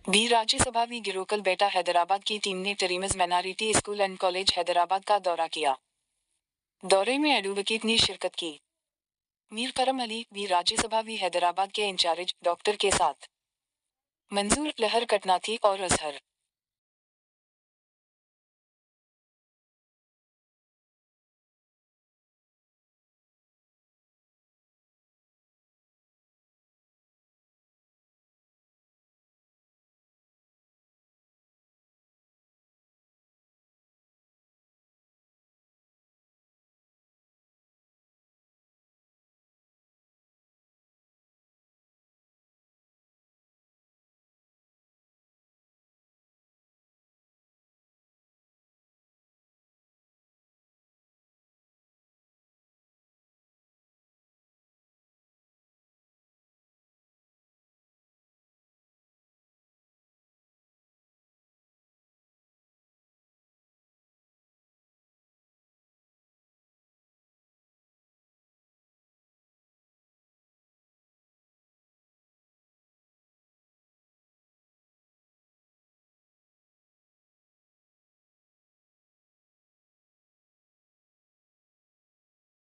B Rajya Sabha we गिरोकल बेटा हैदराबाद की team ने टेरिमस minority school and college Hyderabad का दौरा किया। दौरे में एडवोकेट ने शिरकत की। मीर करम अली वी राज्यसभा वी हैदराबाद के इंचार्ज डॉक्टर के साथ मंजूर लहर कटना थी और अजहर